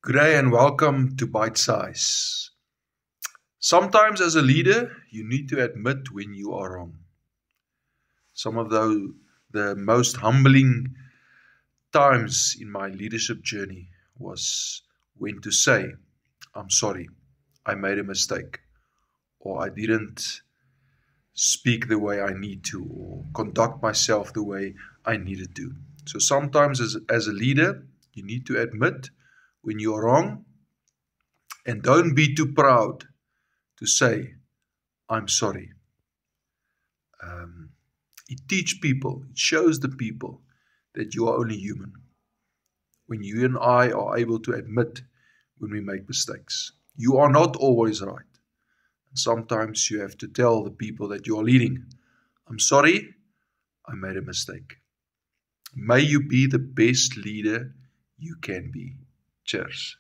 Good day and welcome to Bite Size. Sometimes, as a leader, you need to admit when you are wrong. Some of the most humbling times in my leadership journey was when to say, I'm sorry, I made a mistake, or I didn't speak the way I need to, or conduct myself the way I needed to. So sometimes, as a leader, you need to admit when you are wrong and don't be too proud to say, I'm sorry. Um, it teaches people, it shows the people that you are only human. When you and I are able to admit when we make mistakes, you are not always right. Sometimes you have to tell the people that you are leading, I'm sorry, I made a mistake. May you be the best leader you can be. Cheers.